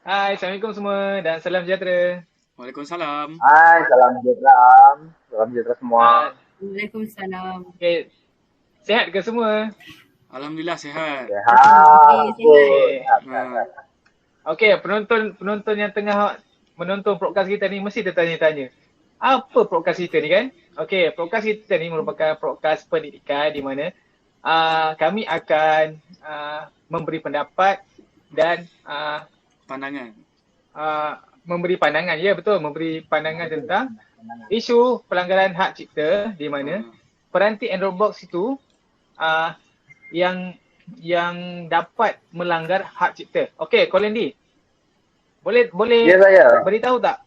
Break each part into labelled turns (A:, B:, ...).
A: Hai, Assalamualaikum semua dan salam sejahtera.
B: Waalaikumsalam.
C: Hai, salam sejahtera Am. Salam sejahtera semua.
A: Ah,
D: Waalaikumsalam.
A: okay. Sehat ke semua?
B: Alhamdulillah sihat.
C: Sehat
D: Okey,
C: pun.
D: sihat.
C: Sehat,
B: Ha,
C: sehat.
A: Okey, penonton yang tengah menonton podcast kita ni mesti tertanya-tanya. Apa podcast kita ni kan? Okey, podcast kita ni merupakan podcast pendidikan di mana kami akan memberi pendapat dan
B: pandangan.
A: memberi pandangan. Ya, betul, memberi pandangan tentang isu pelanggaran hak cipta di mana peranti Android Box itu yang dapat melanggar hak cipta. Okey, Kolendi. Boleh
C: Ya, saya.
A: beritahu tak?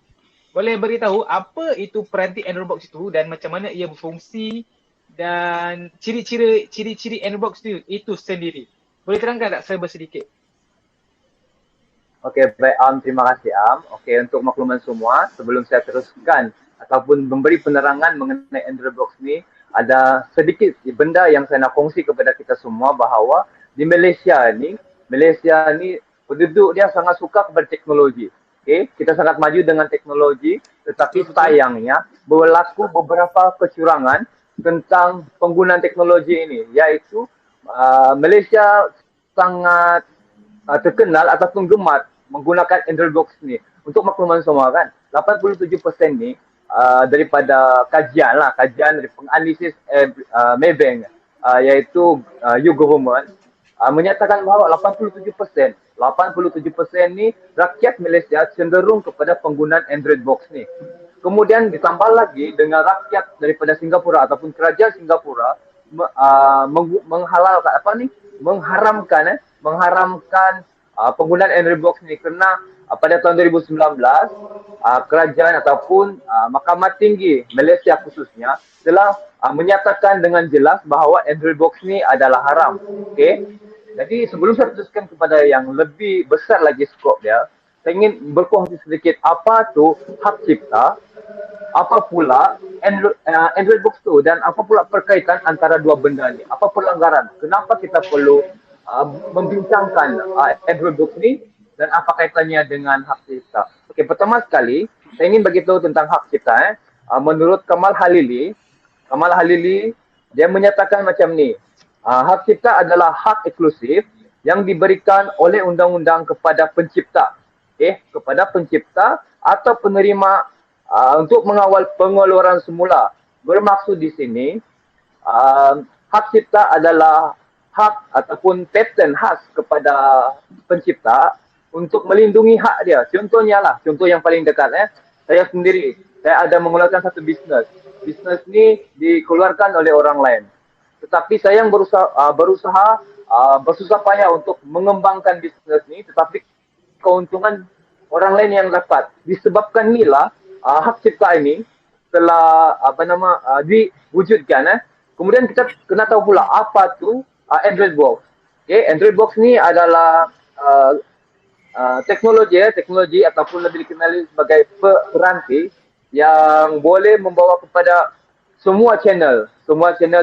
A: Boleh beritahu apa itu peranti Android Box itu dan macam mana ia berfungsi dan ciri-ciri Android Box itu sendiri. Boleh terangkan tak sedikit?
C: Okey, baik Am. Terima kasih Am. Okey, untuk makluman semua, sebelum saya teruskan ataupun memberi penerangan mengenai Android Box ni, ada sedikit benda yang saya nak kongsi kepada kita semua bahawa di Malaysia ni penduduk dia sangat suka kepada teknologi. Okey, kita sangat maju dengan teknologi, tetapi sayangnya berlaku beberapa kecurangan tentang penggunaan teknologi ini, iaitu Malaysia sangat terkenal ataupun gemar menggunakan Android Box ni. Untuk makluman semua kan, 87% ni daripada kajian dari penganalisis Maybank iaitu U-Government menyatakan bahawa 87% ni rakyat Malaysia cenderung kepada penggunaan Android Box ni. Kemudian ditambah lagi dengan rakyat daripada Singapura ataupun kerajaan Singapura mengharamkan penggunaan Android Box ni kerana pada tahun 2019 kerajaan ataupun Mahkamah Tinggi Malaysia khususnya telah menyatakan dengan jelas bahawa Android Box ni adalah haram. Okey. Jadi sebelum saya teruskan kepada yang lebih besar lagi skop dia, saya ingin berkongsi sedikit apa tu hak cipta, apa pula Android Box tu dan apa pula perkaitan antara dua benda ni. Apa pelanggaran? Kenapa kita perlu membincangkan Android Box ni dan apa kaitannya dengan hak cipta? Okey, pertama sekali saya ingin beritahu tentang hak cipta. Menurut Kamal Halili dia menyatakan macam ni. Hak cipta adalah hak eksklusif yang diberikan oleh undang-undang kepada pencipta. Kepada pencipta atau penerima untuk mengawal pengeluaran semula. Bermaksud di sini, hak cipta adalah hak ataupun patent khas kepada pencipta untuk melindungi hak dia. Contoh yang paling dekat, saya sendiri, saya ada mengeluarkan satu bisnes. Bisnes ni dikeluarkan oleh orang lain. Tetapi saya yang berusaha bersusah payah untuk mengembangkan bisnes ni, tetapi keuntungan orang lain yang dapat. Disebabkan inilah hak cipta ini telah diwujudkan. Kemudian kita kena tahu pula apa tu Android Box. Android Box ni adalah teknologi ataupun lebih dikenali sebagai peranti yang boleh membawa kepada semua channel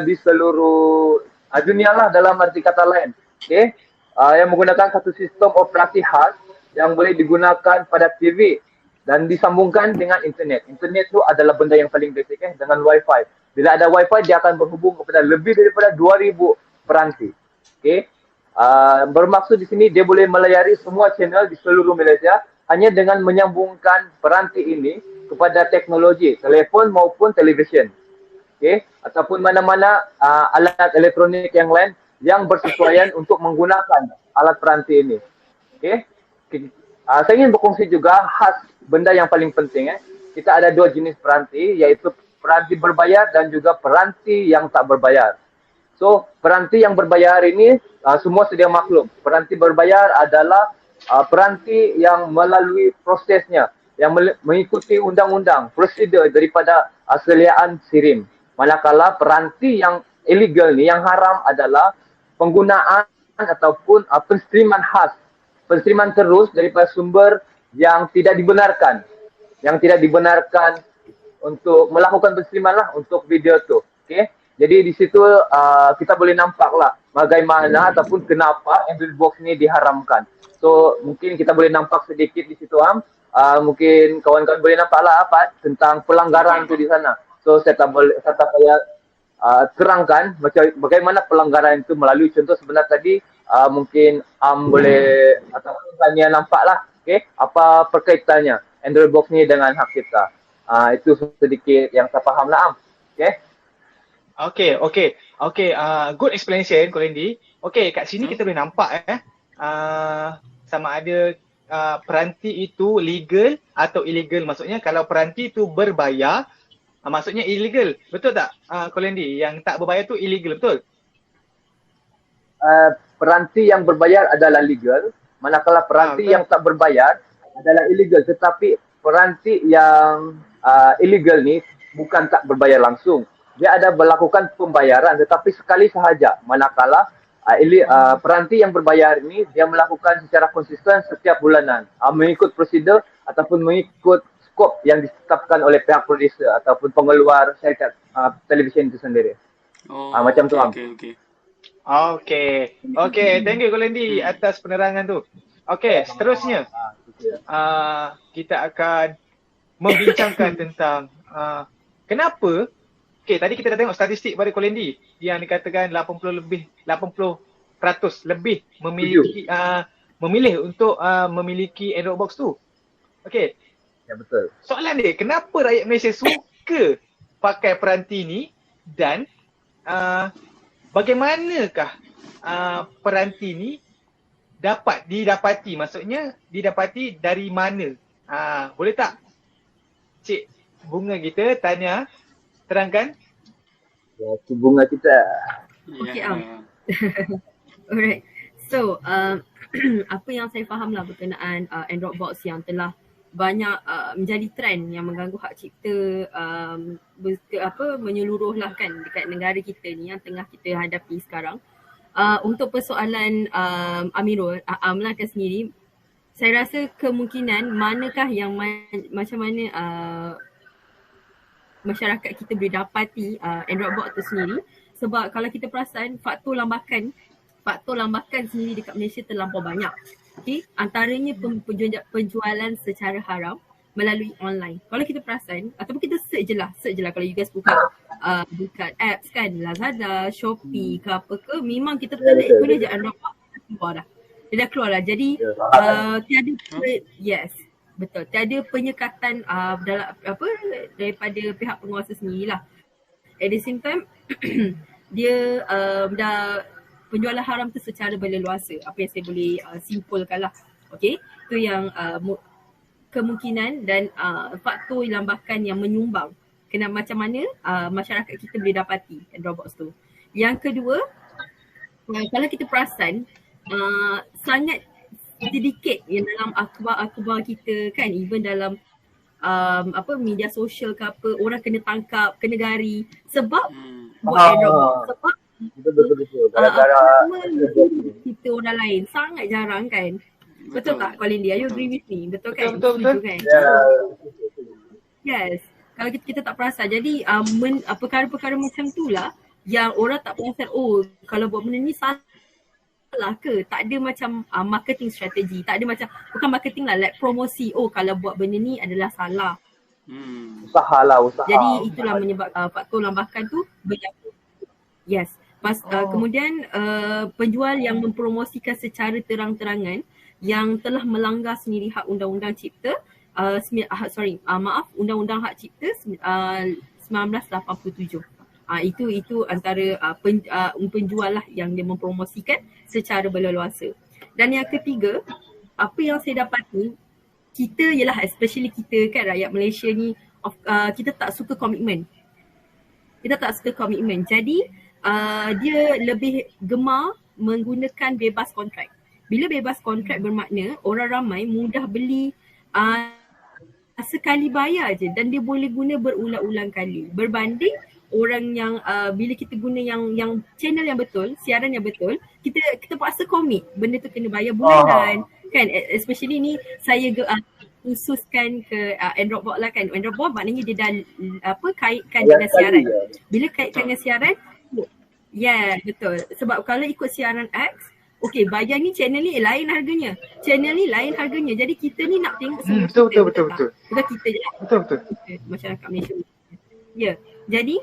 C: di seluruh dunia lah dalam arti kata lain. Yang menggunakan satu sistem operasi khas yang boleh digunakan pada TV dan disambungkan dengan internet. Internet tu adalah benda yang paling basic dengan wifi. Bila ada wifi dia akan berhubung kepada lebih daripada 2000 peranti. Bermaksud di sini dia boleh melayari semua channel di seluruh Malaysia hanya dengan menyambungkan peranti ini kepada teknologi telefon maupun televisyen. Ataupun mana-mana alat elektronik yang lain yang bersesuaian untuk menggunakan alat peranti ini. Saya ingin berkongsi juga khas benda yang paling penting. Kita ada dua jenis peranti, iaitu peranti berbayar dan juga peranti yang tak berbayar. So, peranti yang berbayar ini semua sedia maklum. Peranti berbayar adalah peranti yang melalui prosesnya, yang mengikuti undang-undang, prosedur daripada seliaan SIRIM. Manakala peranti yang illegal ni, yang haram adalah penggunaan ataupun penstreaman khas, penstreaman terus daripada sumber yang tidak dibenarkan. Yang tidak dibenarkan untuk melakukan penstreaman lah untuk video tu. Jadi di situ kita boleh nampak lah bagaimana ataupun kenapa Android box ni diharamkan. So mungkin kita boleh nampak sedikit di situ mungkin kawan-kawan boleh nampak lah apa tentang pelanggaran tu di sana. So saya tak payah terangkan macam bagaimana pelanggaran itu melalui contoh sebenar tadi. Mungkin boleh ataupun tanya nampak lah apa perkaitannya Android box ni dengan hak cipta. Itu sedikit yang saya faham lah
A: Okay, good explanation Kolendi. Okay, kat sini kita boleh nampak sama ada peranti itu legal atau illegal. Maksudnya kalau peranti itu berbayar, maksudnya illegal. Betul tak Kolendi? Yang tak berbayar tu illegal, betul?
C: Peranti yang berbayar adalah legal, manakala peranti yang tak berbayar adalah illegal. Tetapi peranti yang illegal ni bukan tak berbayar langsung. Dia ada melakukan pembayaran tetapi sekali sahaja. Manakala peranti yang berbayar ini dia melakukan secara konsisten setiap bulanan, mengikut prosedur ataupun mengikut skop yang ditetapkan oleh pihak produser ataupun pengeluar syarikat televisyen itu sendiri. Macam tu
A: Okay, thank you Kolendi atas penerangan tu. Okay, seterusnya kita akan membincangkan tentang kenapa. Okay, tadi kita dah tengok statistik pada Kolendi yang dikatakan 80% lebih memilih untuk memiliki Android box tu. Okay.
C: Ya, betul.
A: Soalan dia, kenapa rakyat Malaysia suka pakai peranti ni dan bagaimanakah peranti ni didapati? Maksudnya didapati dari mana? Boleh tak Cik Bunga kita tanya, terangkan?
C: Ya, Cik Bunga kita.
D: Okay, alright. So, apa yang saya faham lah berkenaan Android box yang telah banyak menjadi trend yang mengganggu hak cipta menyeluruh lah kan dekat negara kita ni yang tengah kita hadapi sekarang. Untuk persoalan Amirul, Melaka sendiri, saya rasa kemungkinan manakah yang macam mana masyarakat kita boleh dapati Android box tu sendiri. Sebab kalau kita perasan faktor lambakan sendiri dekat Malaysia terlampau banyak. Okay? Antaranya penjualan secara haram melalui online. Kalau kita perasan ataupun kita search je lah kalau you guys buka apps kan, Lazada, Shopee ke apa ke, memang kita telik guna je Android box, dia dah keluar lah. Jadi tiada penyekatan dalam daripada pihak penguasa sendirilah. At the same time dia dah penjualan haram tu secara berleluasa, apa yang saya boleh simpulkan lah. Okay, tu yang kemungkinan dan faktor lambakan yang menyumbang macam mana masyarakat kita boleh dapati Android box tu. Yang kedua, kalau kita perasan sangat sedikit yang dalam akhbar kita kan, even dalam media sosial ke apa, orang kena tangkap, kena gari sebab buat Android box. Sebab betul. Kita orang lain sangat jarang kan. Betul tak Kolendi? Are you agree with me? Betul kan?
A: Betul.
D: Kan? Yes. Kalau kita tak perasan. Jadi perkara-perkara macam tu lah yang orang tak perasan, kalau buat benda ni salah ke? Tak ada macam marketing strategi. Tak ada macam, bukan marketing lah, like promosi. Kalau buat benda ni adalah salah.
C: Usaha.
D: Jadi itulah menyebabkan faktor lambakan tu berlaku. Yes. Kemudian penjual yang mempromosikan secara terang-terangan yang telah melanggar sendiri hak undang-undang cipta undang-undang hak cipta 1987. Itu antara penjual lah yang dia mempromosikan secara berleluasa. Dan yang ketiga, apa yang saya dapati, kita ialah especially kita kan rakyat Malaysia ni, kita tak suka komitmen. Jadi dia lebih gemar menggunakan bebas kontrak. Bila bebas kontrak bermakna orang ramai mudah beli sekali bayar je dan dia boleh guna berulang-ulang kali. Berbanding orang yang bila kita guna yang channel yang betul, siaran yang betul, kita paksa komit. Benda tu kena bayar bulanan. Kan, especially ni saya khususkan ke Android box lah kan. Android box maknanya dia dah kaitkan dengan siaran. Bila kaitkan dengan siaran, Betul. Sebab kalau ikut siaran X, okey, bayar ni channel ni lain harganya. Channel ni lain harganya. Jadi kita ni nak tengok semua
A: Betul,
D: kita,
A: betul,
D: tak?
A: betul.
D: Bukan kita je lah.
A: Betul.
D: Kita, masyarakat Malaysia. Jadi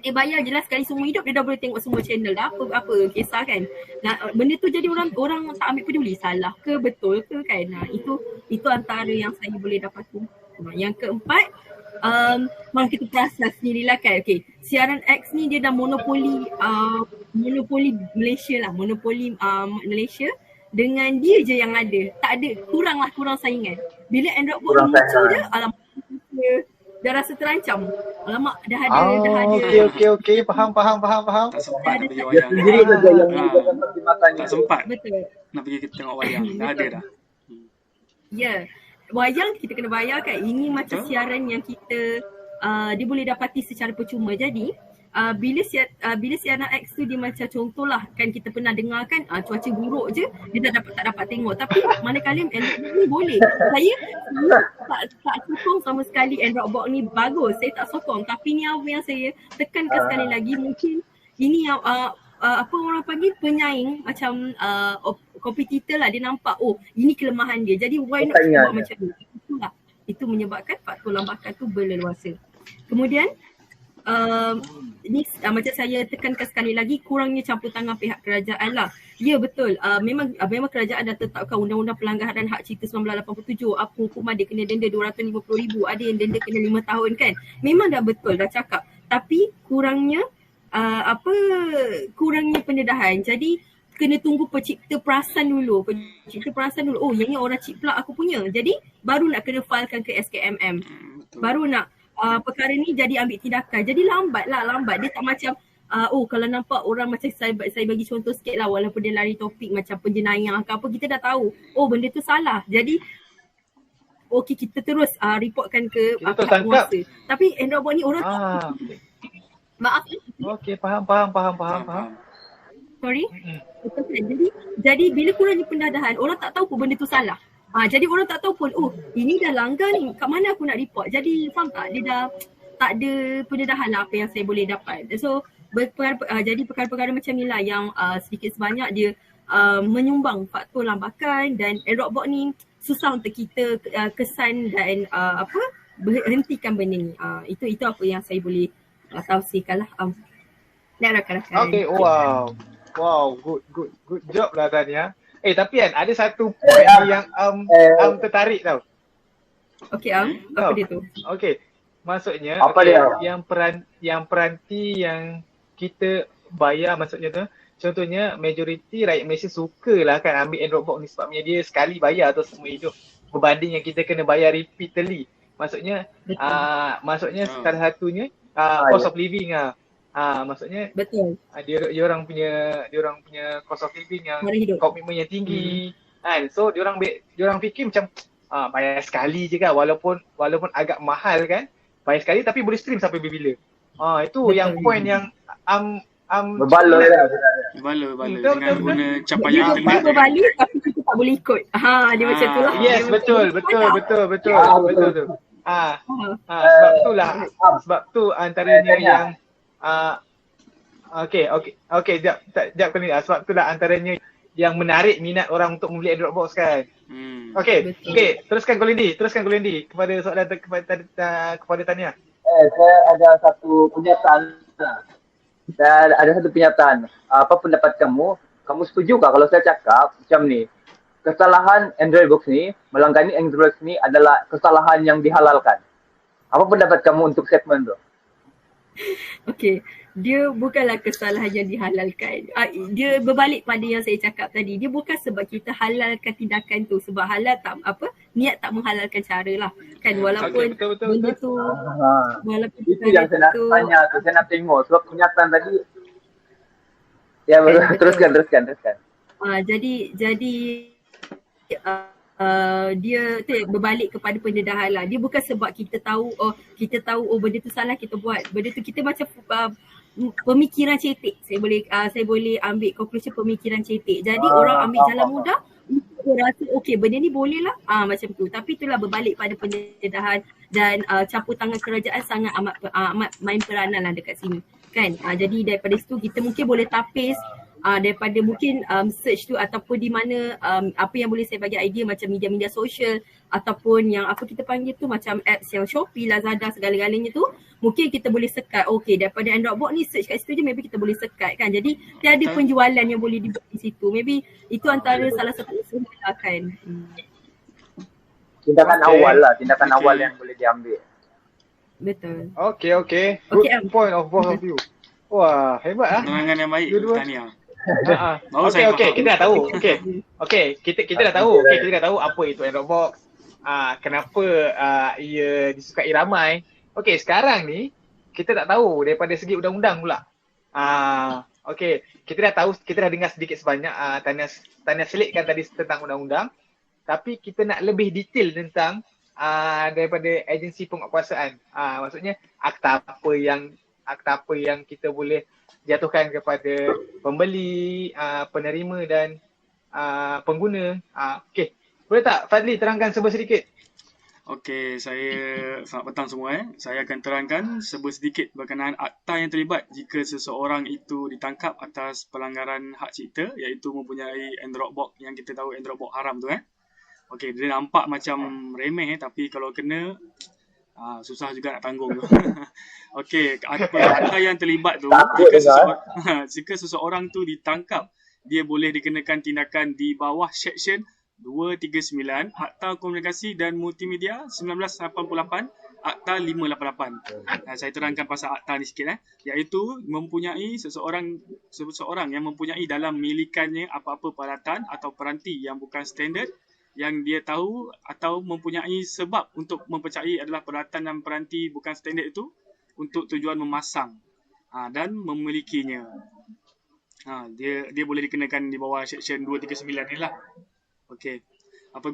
D: dia bayar jelas sekali seumur hidup dia dah boleh tengok semua channel dah. Apa kisah kan. Nah, benda tu jadi orang tak ambil peduli salah ke betul ke kan. Nah, itu antara yang saya boleh dapati. Yang keempat, malah kita perasan sendirilah kan. Okey, siaran X ni dia dah monopoli Malaysia lah. Monopoli Malaysia dengan dia je yang ada. Tak ada, kurang saingan. Bila Android Box muncul je, alamak dah rasa terancam. Alamak, dah ada.
A: Okey. Faham.
B: Tak sempat nak pergi
C: Dia
B: wayang.
C: sendiri saja yang menunjukkan perkhidmatannya.
B: Tak sempat
D: Betul.
B: nak pergi tengok wayang. Dah ada dah.
D: Wayang kita kena bayar kan. Ini macam
B: Betul.
D: siaran yang kita dia boleh dapati secara percuma. Jadi bila siaran X tu dia macam contohlah kan kita pernah dengar kan cuaca buruk je dia tak dapat tengok, tapi manakala Android Box ni boleh. Saya tak sokong sama sekali Android Box ni bagus, saya tak sokong, tapi ni apa yang saya tekankan sekali lagi, mungkin ini yang apa orang panggil penyaing macam kompetitor lah, dia nampak ini kelemahan dia, jadi why not buat macam ni. Itulah, itu menyebabkan faktor lambakan tu berleluasa. Kemudian ni macam saya tekankan sekali lagi, kurangnya campur tangan pihak kerajaan lah. Ya betul, memang kerajaan dah tetapkan undang-undang pelanggaran hak cipta 1987, apa hukuman dia kena denda 250,000, ada yang denda kena 5 tahun kan. Memang dah betul, dah cakap, tapi kurangnya kurangnya pendedahan. Jadi kena tunggu pencipta perasan dulu. Yang ni orang cipta aku punya, jadi baru nak kena filekan ke SKMM, baru nak perkara ni jadi ambil tindakan. Jadi lambat. Dia tak macam kalau nampak orang macam saya bagi contoh sikit lah, walaupun dia lari topik macam penjenayah ke apa, kita dah tahu benda tu salah. Jadi kita terus reportkan ke pihak penguasa. Tapi Android Box ni orang maaf.
A: Okey, faham.
D: Sorry. Betul kan? Jadi bila kurangnya pendedahan, orang tak tahu pun benda tu salah. Jadi orang tak tahu pun, ini dah langgar ni, kat mana aku nak report. Jadi faham tak? Dia dah tak ada pendedahan lah apa yang saya boleh dapat. So jadi perkara-perkara macam ni lah yang sedikit sebanyak dia menyumbang faktor lambakan, dan Android Box ni susah untuk kita kesan dan berhentikan benda ni. Itu apa yang saya boleh tausiahkan lah. Dan rakan-rakan.
A: Okay, wow, good job lah Tania. Tapi kan ada satu point yang tertarik tau.
D: Okay, apa dia tu?
A: Okay, maksudnya yang peranti yang kita bayar, maksudnya tu, contohnya majoriti rakyat Malaysia sukalah kan ambil Android Box ni sebabnya dia sekali bayar atau semua hidup, berbanding yang kita kena bayar repeatedly. Maksudnya salah satunya cost of living maksudnya
D: betul.
A: Dia orang punya cost of living yang komitmen yang tinggi kan. So dia orang fikir macam bayar sekali je kan, walaupun agak mahal kan, bayar sekali tapi boleh stream sampai bila. Itu betul. Yang point yang
C: berbaloi lah.
B: Berbaloi dengan guna capaian internet.
D: Dia berbaloi tapi kita tak boleh ikut. Dia macam tu lah.
A: Yes, betul. Sebab tu antaranya yang jap kali sebab tu lah antaranya yang menarik minat orang untuk membeli Android Box kan. Okay, teruskan Kolindi kepada soalan kepada Tania.
C: Saya ada satu pernyataan. Apa pendapat kamu? Kamu setuju tak kalau saya cakap macam ni? Kesalahan Android Box ni, melanggar Android Box ni adalah kesalahan yang dihalalkan. Apa pendapat kamu untuk statement tu?
D: Okay, dia bukanlah kesalahan yang dihalalkan. Dia berbalik pada yang saya cakap tadi. Dia bukan sebab kita halalkan tindakan tu. Sebab halal niat tak menghalalkan cara lah. Kan walaupun benda tu walaupun
C: itu yang saya nak tanya tu, saya nak tengok sebab pernyataan tadi. Ya betul, teruskan.
D: Jadi dia berbalik kepada pendedahan lah. Dia bukan sebab kita tahu benda tu salah kita buat. Benda tu kita macam pemikiran cetek. Saya boleh ambil conclusion pemikiran cetek. Jadi orang ambil jalan mudah, dia rasa benda ni boleh lah. Macam tu. Tapi itulah berbalik pada pendedahan dan campur tangan kerajaan sangat amat main peranan lah dekat sini. kan. Jadi daripada situ kita mungkin boleh tapis daripada mungkin search tu ataupun di mana apa yang boleh saya bagi idea macam media-media sosial ataupun yang apa kita panggil tu macam apps yang Shopee, Lazada segala-galanya tu mungkin kita boleh sekat. Okay, daripada Android box ni search kat situ je maybe kita boleh sekat kan. Jadi tiada penjualan yang boleh dibuat di situ. Maybe itu antara salah satu usaha lah kan.
C: Tindakan awal yang boleh diambil.
D: Betul.
A: Okay. Good point of both of you. Wah, hebat ah.
B: Penerangan yang baik. Tahniah.
A: Okay, kita dah tahu. Okay, kita dah tahu. Okay, kita dah tahu apa itu Android box. Kenapa ia disukai ramai. Okay, sekarang ni kita tak tahu daripada segi undang-undang pula. Okay, kita dah tahu, kita dah dengar sedikit sebanyak Tania selitkan tadi tentang undang-undang. Tapi kita nak lebih detail tentang daripada agensi penguatkuasaan. Maksudnya akta apa yang kita boleh jatuhkan kepada pembeli, penerima dan pengguna. Okey, boleh tak Fadli terangkan sedikit?
B: Okey, selamat petang semua. Saya akan terangkan sedikit berkenaan akta yang terlibat jika seseorang itu ditangkap atas pelanggaran hak cipta, iaitu mempunyai Android box yang kita tahu Android box haram tu. Okey, dia nampak macam remeh tapi kalau kena susah juga nak tanggung tu. Okey, akta yang terlibat tu jika seseorang tu ditangkap, dia boleh dikenakan tindakan di bawah Seksyen 239 Akta Komunikasi dan Multimedia 1988, Akta 588. Saya terangkan pasal akta ni sikit iaitu mempunyai seseorang yang mempunyai dalam milikannya apa-apa peralatan atau peranti yang bukan standard yang dia tahu atau mempunyai sebab untuk mempercayai adalah peralatan dan peranti bukan standard itu untuk tujuan memasang dan memilikinya. Dia boleh dikenakan di bawah Seksyen 239 ni lah. Okey.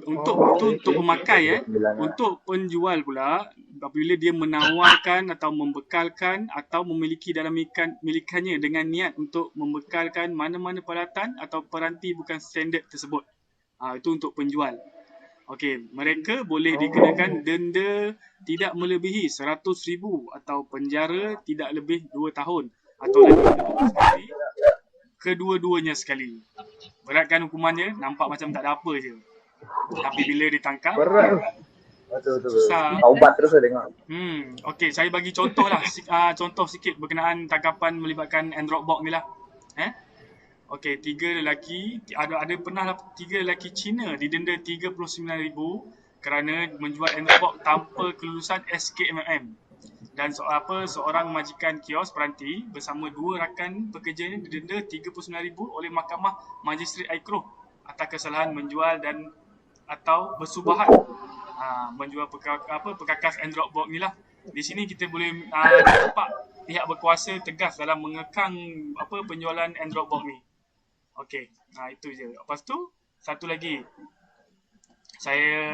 B: Untuk pemakai untuk penjual pula apabila dia menawarkan atau membekalkan atau memiliki dalam milikannya dengan niat untuk membekalkan mana-mana peralatan atau peranti bukan standard tersebut. Itu untuk penjual. Okey, mereka boleh dikenakan denda tidak melebihi 100,000 atau penjara tidak lebih 2 tahun atau lagi kedua-duanya sekali. Berat kan hukumannya? Nampak macam tak ada apa je. Tapi bila ditangkap,
C: berat. Betul.
B: Susah.
C: Taubat terus tengok.
B: Okey, saya bagi contoh lah. Contoh sikit berkenaan tangkapan melibatkan Android box ni lah. Okey, 3 lelaki, ada pernah 3 lelaki Cina didenda 39,000 kerana menjual Android box tanpa kelulusan SKMM. Dan seorang majikan kios peranti bersama 2 rakan pekerjanya didenda 39,000 oleh Mahkamah Magistrate Aikro atas kesalahan menjual dan atau bersubahat menjual perkakas Android box ni lah. Di sini kita boleh nampak pihak berkuasa tegas dalam mengekang penjualan Android box ni. Okey, itu je. Lepas tu satu lagi, saya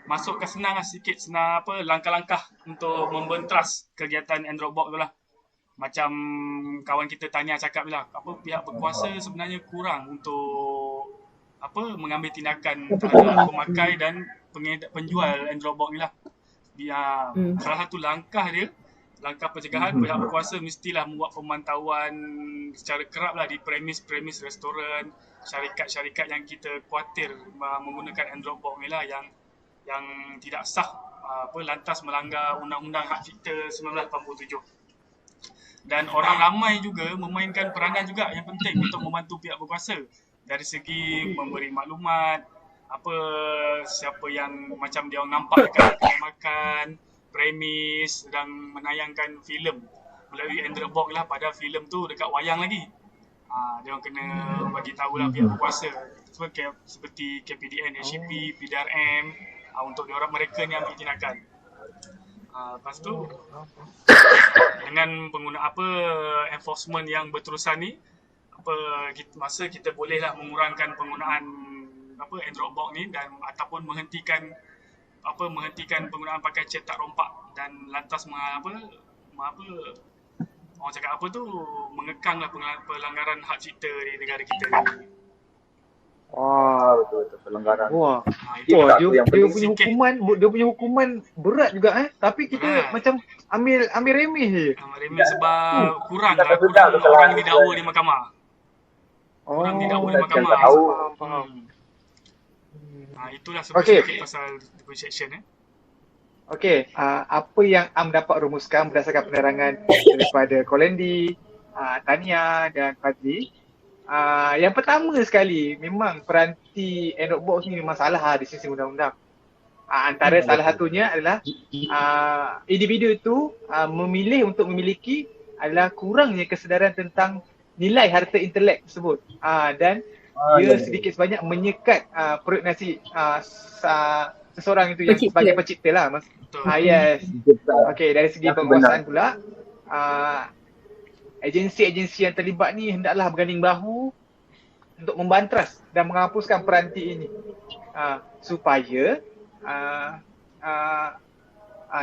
B: masukkan sikit langkah-langkah untuk membentras kegiatan Android box tu lah. Macam kawan kita Tania cakap lah, pihak berkuasa sebenarnya kurang untuk mengambil tindakan terhadap pemakai dan penjual Android box ni lah. Salah satu langkah pencegahan, pihak berkuasa mestilah membuat pemantauan secara kerap lah di premis restoran, syarikat-syarikat yang kita khawatir menggunakan Android box ni lah yang tidak sah, lantas melanggar Undang-Undang Hak Cipta 1987. Dan orang ramai juga memainkan peranan juga yang penting untuk membantu pihak berkuasa dari segi memberi maklumat, siapa yang macam dia nampak dekat kedai makan, premis, sedang menayangkan filem melalui Android box lah, padahal filem tu dekat wayang lagi. Dia orang kena bagi tahulah pihak berkuasa seperti KPDN, HCP, PDRM untuk mereka ni ambil tindakan. Lepas tu dengan enforcement yang berterusan ni, masa kita bolehlah mengurangkan penggunaan Android box ni dan ataupun menghentikan penggunaan pakai cetak rompak dan lantas mengekanglah pelanggaran hak cipta di negara kita ni.
C: Betul pelanggaran.
A: Wah.
B: Itu
A: Wah,
C: satu
A: dia,
C: yang
A: dia
C: penting
A: punya
B: sikit.
A: hukuman berat juga tapi kita
B: Berat.
A: macam ambil remeh je.
B: Remeh sebab kurang
C: Tak
B: lah,
C: sedar
B: kurang
C: kesalahan
B: orang
C: dia.
B: didakwa di mahkamah.
A: Oh.
B: Kurang didakwa di
C: Yang
B: mahkamah.
C: tak tahu.
A: Faham.
B: Itulah sebab
A: Okey.
B: sikit pasal police action
A: Okey, apa yang Am dapat rumuskan berdasarkan penerangan daripada Kolendi, Tania dan Fadli. Yang pertama sekali, memang peranti Android box ni memang salah di sisi undang-undang. Antara salah satunya adalah individu itu memilih untuk memiliki adalah kurangnya kesedaran tentang nilai harta intelek tersebut. Dan dia sedikit sebanyak menyekat perut nasi seseorang itu yang
D: Pencipta.
A: sebagai pencipta lah.
B: Betul.
A: Yes. Okey, dari segi
C: Yang
A: penguasaan pula, agensi-agensi yang terlibat ni hendaklah berganding bahu untuk membantras dan menghapuskan peranti ini supaya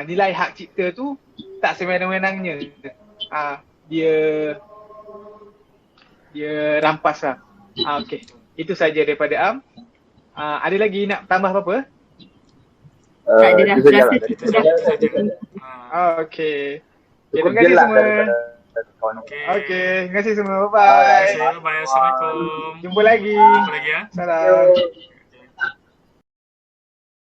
A: nilai hak cipta tu tak sewenang-wenangnya dia rampas lah. Okey, itu saja daripada Am. Ada lagi nak tambah apa-apa?
D: Tak ada dah.
C: Itu sajalah
D: Rasa
C: dari
D: cukup
C: saya.
D: dah.
B: Itu saja.
A: Okey.
C: Cukup
A: Terima kasih
C: je lah
A: semua.
C: daripada kawan.
A: Okey, terima kasih semua. Bye.
B: Bye. Assalamualaikum.
A: Jumpa lagi.
B: Jumpa lagi ya.
A: Salam.